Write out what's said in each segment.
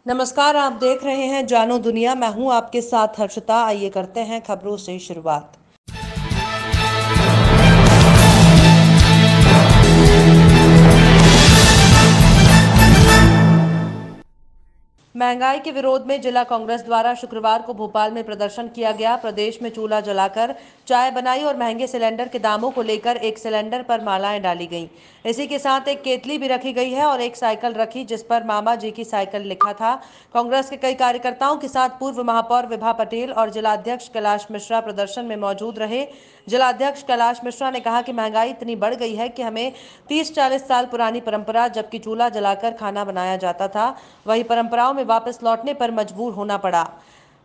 नमस्कार, आप देख रहे हैं जानो दुनिया। मैं हूं आपके साथ हर्षिता। आइए करते हैं खबरों से शुरुआत। महंगाई के विरोध में जिला कांग्रेस द्वारा शुक्रवार को भोपाल में प्रदर्शन किया गया। प्रदेश में चूल्हा जलाकर चाय बनाई और महंगे सिलेंडर के दामों को लेकर एक सिलेंडर पर मालाएं डाली गईं। इसी के साथ एक केतली भी रखी गई है और एक साइकिल रखी जिस पर मामा जी की साइकिल लिखा था। कांग्रेस के कई कार्यकर्ताओं के साथ पूर्व महापौर विभा पटेल और जिलाध्यक्ष कैलाश मिश्रा प्रदर्शन में मौजूद रहे। जिलाध्यक्ष कैलाश मिश्रा ने कहा कि महंगाई इतनी बढ़ गई है कि हमें 30-40 साल पुरानी परंपरा, जबकि चूल्हा जलाकर खाना बनाया जाता था, वही परंपराओं में वापस लौटने पर मजबूर होना पड़ा।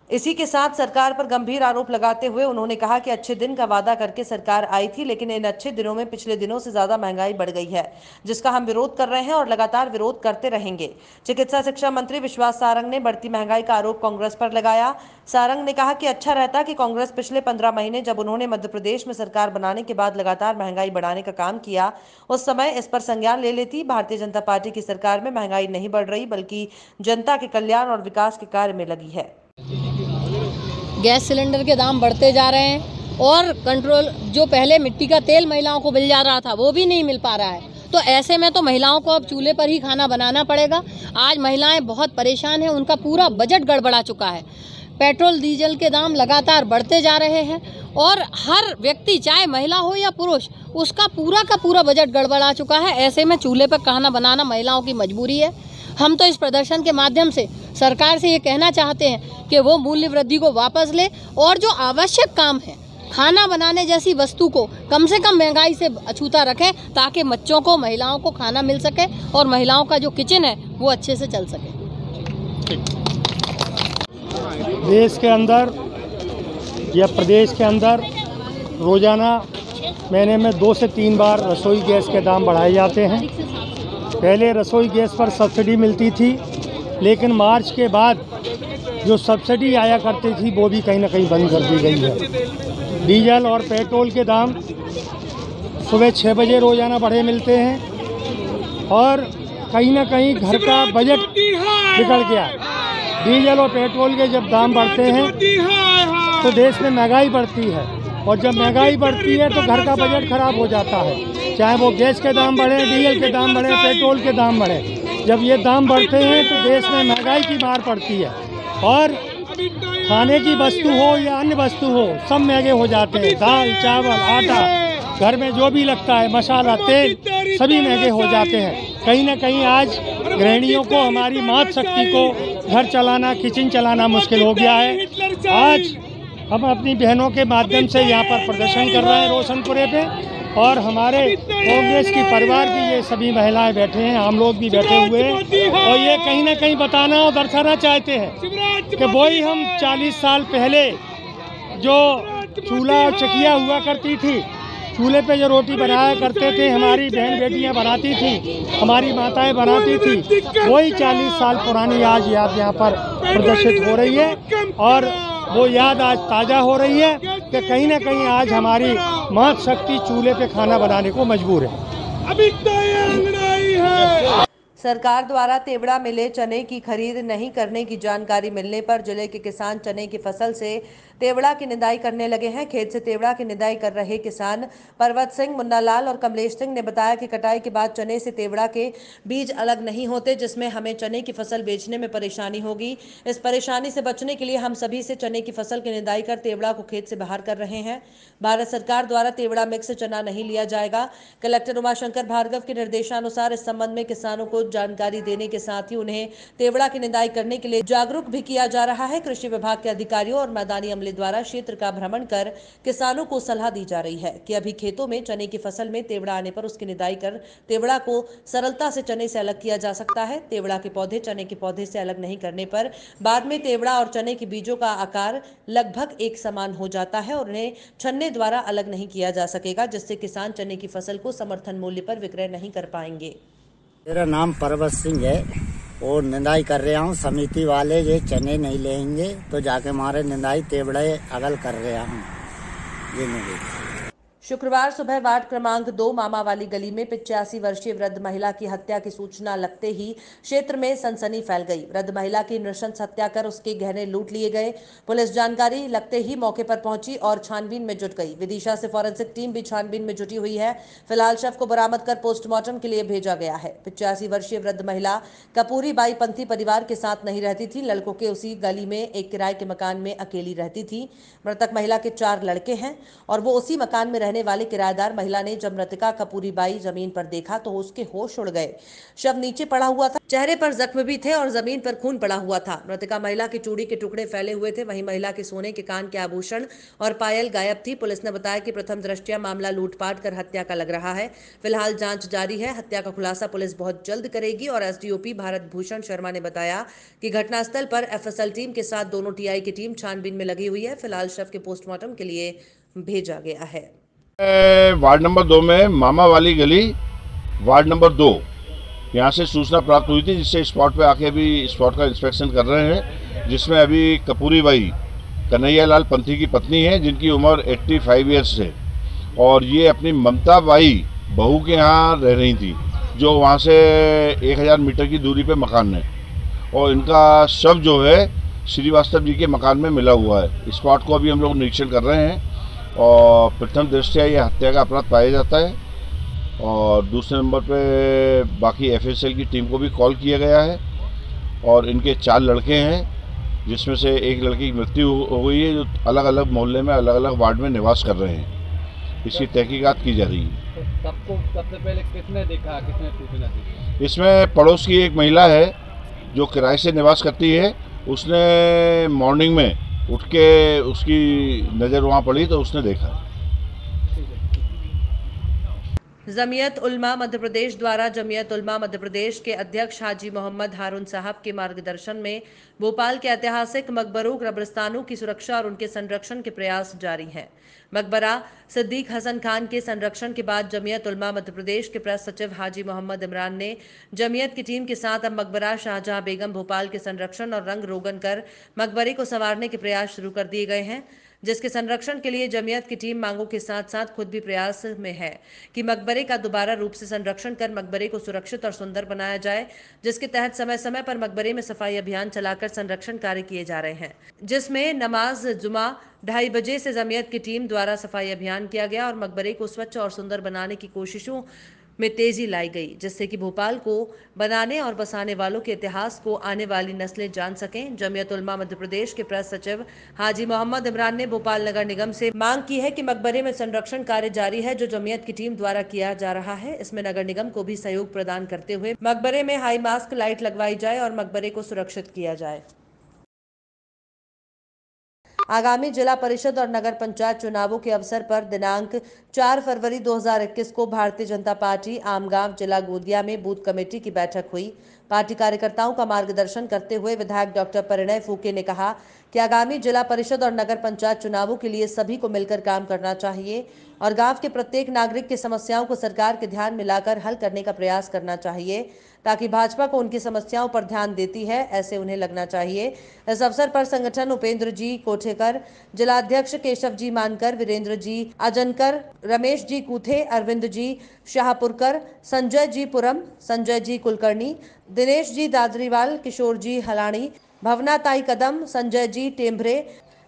इसी के साथ सरकार पर गंभीर आरोप लगाते हुए उन्होंने कहा कि अच्छे दिन का वादा करके सरकार आई थी, लेकिन इन अच्छे दिनों में पिछले दिनों से ज्यादा महंगाई बढ़ गई है, जिसका हम विरोध कर रहे हैं और लगातार विरोध करते रहेंगे। चिकित्सा शिक्षा मंत्री विश्वास सारंग ने बढ़ती महंगाई का आरोप कांग्रेस पर लगाया। सारंग ने कहा कि अच्छा रहता कि कांग्रेस पिछले 15 महीने, जब उन्होंने मध्य प्रदेश में सरकार बनाने के बाद लगातार महंगाई बढ़ाने का काम किया, उस समय इस पर संज्ञान ले लेती। भारतीय जनता पार्टी की सरकार में महंगाई नहीं बढ़ रही, बल्कि जनता के कल्याण और विकास के कार्य में लगी है। गैस सिलेंडर के दाम बढ़ते जा रहे हैं और कंट्रोल जो पहले मिट्टी का तेल महिलाओं को मिल जा रहा था वो भी नहीं मिल पा रहा है। तो ऐसे में तो महिलाओं को अब चूल्हे पर ही खाना बनाना पड़ेगा। आज महिलाएं बहुत परेशान हैं, उनका पूरा बजट गड़बड़ा चुका है। पेट्रोल डीजल के दाम लगातार बढ़ते जा रहे हैं और हर व्यक्ति, चाहे महिला हो या पुरुष, उसका पूरा का पूरा बजट गड़बड़ा चुका है। ऐसे में चूल्हे पर खाना बनाना महिलाओं की मजबूरी है। हम तो इस प्रदर्शन के माध्यम से सरकार से ये कहना चाहते हैं कि वो मूल्य वृद्धि को वापस ले और जो आवश्यक काम है, खाना बनाने जैसी वस्तु को कम से कम महंगाई से अछूता रखें, ताकि बच्चों को, महिलाओं को खाना मिल सके और महिलाओं का जो किचन है वो अच्छे से चल सके। देश के अंदर या प्रदेश के अंदर रोज़ाना महीने में 2 से 3 बार रसोई गैस के दाम बढ़ाए जाते हैं। पहले रसोई गैस पर सब्सिडी मिलती थी, लेकिन मार्च के बाद जो सब्सिडी आया करती थी वो भी कहीं ना कहीं बंद कर दी गई है। डीजल और पेट्रोल के दाम सुबह 6 बजे रोज़ाना बढ़े मिलते हैं और कहीं ना कहीं घर का बजट बिगड़ गया। डीजल और पेट्रोल के जब दाम बढ़ते हैं तो देश में महंगाई बढ़ती है और जब महंगाई बढ़ती है तो घर का बजट खराब हो जाता है। चाहे वो गैस के दाम बढ़े, डीजल के दाम बढ़े, पेट्रोल के दाम बढ़े, जब ये दाम बढ़ते हैं तो देश में महंगाई की मार पड़ती है और खाने की वस्तु हो या अन्य वस्तु हो, सब महंगे हो जाते हैं। दाल, चावल, आटा, घर में जो भी लगता है, मसाला, तेल, सभी महंगे हो जाते हैं। कहीं ना कहीं आज गृहिणियों को, हमारी मातृ शक्ति को घर चलाना, किचन चलाना मुश्किल हो गया है। आज हम अपनी बहनों के माध्यम से यहाँ पर प्रदर्शन कर रहे हैं रोशनपुरे पे, और हमारे कांग्रेस की परिवार की ये सभी महिलाएं बैठे हैं, हम लोग भी बैठे हुए हैं और ये कहीं ना कहीं बताना और दर्शाना चाहते हैं कि वही हम 40 साल पहले जो चूल्हा और चकिया हुआ करती थी, चूल्हे पे जो रोटी बनाया करते थे, हमारी बहन बेटियां बनाती थी, हमारी माताएं बनाती थी, वही 40 साल पुरानी आज याद यहाँ पर प्रदर्शित हो रही है और वो याद आज ताज़ा हो रही है कि कहीं ना कहीं आज हमारी मातृ शक्ति चूल्हे पे खाना बनाने को मजबूर है। अभी है। सरकार द्वारा तेवड़ा मिले चने की खरीद नहीं करने की जानकारी मिलने पर जिले के किसान चने की फसल से तेवड़ा की निदाई करने लगे हैं। खेत से तेवड़ा की निदाई कर रहे किसान पर्वत सिंह, मुन्ना लाल और कमलेश सिंह ने बताया कि कटाई के बाद चने से तेवड़ा के बीज अलग नहीं होते, जिसमें हमें चने की फसल बेचने में परेशानी होगी। इस परेशानी से बचने के लिए हम सभी से चने की फसल की निदाई कर तेवड़ा को खेत से बाहर कर रहे हैं। भारत सरकार द्वारा तेवड़ा मिक्स चना नहीं लिया जाएगा। कलेक्टर उमाशंकर भार्गव के निर्देशानुसार इस संबंध में किसानों को जानकारी देने के साथ ही उन्हें तेवड़ा की निदाई करने के लिए जागरूक भी किया जा रहा है। कृषि विभाग के अधिकारियों और मैदानी अमले द्वारा क्षेत्र का भ्रमण कर किसानों को सलाह दी जा रही है कि अभी खेतों में चने की फसल में तेवड़ा आने पर उसकी निदाई कर तेवड़ा को सरलता से चने से अलग किया जा सकता है। तेवड़ा के पौधे चने के पौधे से अलग नहीं करने पर बाद में तेवड़ा और चने के बीजों का आकार लगभग एक समान हो जाता है और उन्हें छन्ने द्वारा अलग नहीं किया जा सकेगा, जिससे किसान चने की फसल को समर्थन मूल्य पर विक्रय नहीं कर पाएंगे। मेरा नाम पर्वत सिंह है और निंदाई कर रहा हूँ। समिति वाले ये चने नहीं लेंगे तो जाके हमारे निंदाई तेवड़े अगल कर रहा हूँ, ये नहीं। शुक्रवार सुबह वार्ड क्रमांक 2 मामा वाली गली में 85 वर्षीय वृद्ध महिला की हत्या की सूचना लगते ही क्षेत्र में सनसनी फैल गई। वृद्ध महिला की नृशंस हत्या कर उसके गहने लूट लिए गए। पुलिस जानकारी लगते ही मौके पर पहुंची और छानबीन में जुट गई। विदिशा से फॉरेंसिक टीम भी छानबीन में जुटी हुई है। फिलहाल शव को बरामद कर पोस्टमार्टम के लिए भेजा गया है। 85 वर्षीय वृद्ध महिला कपूरी बाई पंथी परिवार के साथ नहीं रहती थी। लड़कों के उसी गली में एक किराए के मकान में अकेली रहती थी। मृतक महिला के 4 लड़के हैं और वो उसी मकान में रहने वाले किराएदार महिला ने जब मृतका कपूरी बाई जमीन पर देखा तो उसके होश उड़ गए। शव नीचे पड़ा हुआ था, चेहरे पर जख्म भी थे और जमीन पर खून पड़ा हुआ था। मृतका महिला की चूड़ी के टुकड़े फैले हुए थे। वहीं महिला के सोने के कान के आभूषण और पायल गायब थी। पुलिस ने बताया कि प्रथम दृष्टया मामला लूटपाट कर हत्या का लग रहा है। फिलहाल जांच जारी है। हत्या का खुलासा पुलिस बहुत जल्द करेगी और एसडीओपी भारत भूषण शर्मा ने बताया कि घटनास्थल पर एफएसएल टीम के साथ दोनों टीआई की टीम छानबीन में लगी हुई है। फिलहाल शव के पोस्टमार्टम के लिए भेजा गया है। वार्ड नंबर 2 में मामा वाली गली वार्ड नंबर 2 यहाँ से सूचना प्राप्त हुई थी, जिससे स्पॉट पे आके अभी स्पॉट का इंस्पेक्शन कर रहे हैं, जिसमें अभी कपूरी बाई कन्हैया लाल पंथी की पत्नी है, जिनकी उम्र 85 ईयर्स है और ये अपनी ममता बाई बहू के यहाँ रह रही थी, जो वहाँ से 1000 मीटर की दूरी पे मकान है और इनका शव जो है श्रीवास्तव जी के मकान में मिला हुआ है। स्पॉट को अभी हम लोग निरीक्षण कर रहे हैं और प्रथम दृष्टया ये हत्या का अपराध पाया जाता है और दूसरे नंबर पे बाकी एफएसएल की टीम को भी कॉल किया गया है और इनके 4 लड़के हैं, जिसमें से एक लड़की की मृत्यु हो गई है, जो अलग अलग मोहल्ले में अलग अलग वार्ड में निवास कर रहे हैं। इसकी तहकीकात की जा रही है। सबको सबसे पहले किसने देखा, किसने सूचना दी? इसमें पड़ोस की एक महिला है जो किराए से निवास करती है। उसने मॉर्निंग में उठ के उसकी नज़र वहाँ पड़ी तो उसने देखा। जमीयत उलमा मध्य प्रदेश द्वारा जमीयत उलमा मध्य प्रदेश के अध्यक्ष हाजी मोहम्मद हारून साहब के मार्गदर्शन में भोपाल के ऐतिहासिक मकबरों कब्रिस्तानों की सुरक्षा और उनके संरक्षण के प्रयास जारी हैं। मकबरा सिद्दीक हसन खान के संरक्षण के बाद जमीयत उलमा मध्य प्रदेश के प्रेस सचिव हाजी मोहम्मद इमरान ने जमीयत की टीम के साथ अब मकबरा शाहजहां बेगम भोपाल के संरक्षण और रंग रोगन कर मकबरे को संवारने के प्रयास शुरू कर दिए गए हैं, जिसके संरक्षण के लिए जमीयत की टीम मांगों के साथ साथ खुद भी प्रयास में है कि मकबरे का दोबारा रूप से संरक्षण कर मकबरे को सुरक्षित और सुंदर बनाया जाए, जिसके तहत समय समय पर मकबरे में सफाई अभियान चलाकर संरक्षण कार्य किए जा रहे हैं, जिसमें नमाज जुमा 2:30 बजे से जमीयत की टीम द्वारा सफाई अभियान किया गया और मकबरे को स्वच्छ और सुंदर बनाने की कोशिशों में तेजी लाई गई, जिससे कि भोपाल को बनाने और बसाने वालों के इतिहास को आने वाली नस्लें जान सकें। जमीयत उलमा मध्य प्रदेश के प्रेस सचिव हाजी मोहम्मद इमरान ने भोपाल नगर निगम से मांग की है कि मकबरे में संरक्षण कार्य जारी है जो जमीयत की टीम द्वारा किया जा रहा है। इसमें नगर निगम को भी सहयोग प्रदान करते हुए मकबरे में हाई मास्क लाइट लगवाई जाए और मकबरे को सुरक्षित किया जाए। आगामी जिला परिषद और नगर पंचायत चुनावों के अवसर पर दिनांक 4 फरवरी 2021 को भारतीय जनता पार्टी आमगांव जिला गोदिया में बूथ कमेटी की बैठक हुई। पार्टी कार्यकर्ताओं का मार्गदर्शन करते हुए विधायक डॉक्टर परिणय फूके ने कहा कि आगामी जिला परिषद और नगर पंचायत चुनावों के लिए सभी को मिलकर काम करना चाहिए और गांव के प्रत्येक नागरिक की समस्याओं को सरकार के ध्यान में लाकर हल करने का प्रयास करना चाहिए, ताकि भाजपा को उनकी समस्याओं पर ध्यान देती है ऐसे उन्हें लगना चाहिए। इस अवसर पर संगठन उपेंद्र जी कोठेकर, जिलाध्यक्ष केशव जी मानकर, वीरेंद्र जी अजनकर, रमेश जी कूथे, अरविंद जी शाहपुरकर, संजय जी पुरम, संजय जी कुलकर्णी, दिनेश जी दादरीवाल, किशोर जी हलाणी, भवना ताई कदम, संजय जी टेम्भरे,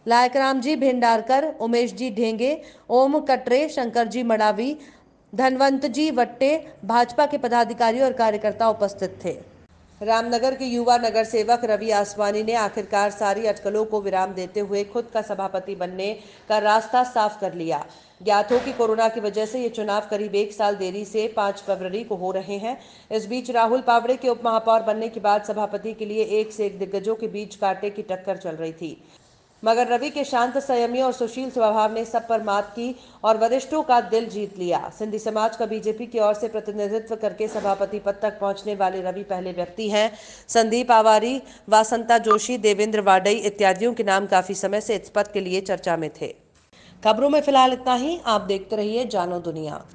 लायकराम जी भेंडारकर, उमेश जी ढेंगे, ओम कटरे, शंकर जी मड़ावी, धनवंत जी वट्टे, भाजपा के पदाधिकारी और कार्यकर्ता उपस्थित थे। रामनगर के युवा नगर सेवक रवि आसवानी ने आखिरकार सारी अटकलों को विराम देते हुए खुद का सभापति बनने का रास्ता साफ कर लिया। ज्ञात हो कि कोरोना की वजह से ये चुनाव करीब 1 साल देरी से 5 फरवरी को हो रहे हैं। इस बीच राहुल पावड़े के उप महापौर बनने के बाद सभापति के लिए एक से एक दिग्गजों के बीच कांटे की टक्कर चल रही थी, मगर रवि के शांत, संयमी और सुशील स्वभाव ने सब पर मात की और वरिष्ठों का दिल जीत लिया। सिंधी समाज का बीजेपी की ओर से प्रतिनिधित्व करके सभापति पद तक पहुंचने वाले रवि पहले व्यक्ति हैं। संदीप आवारी, वासंता जोशी, देवेंद्र वाडई इत्यादियों के नाम काफी समय से इस पद के लिए चर्चा में थे। खबरों में फिलहाल इतना ही। आप देखते रहिए जानो दुनिया।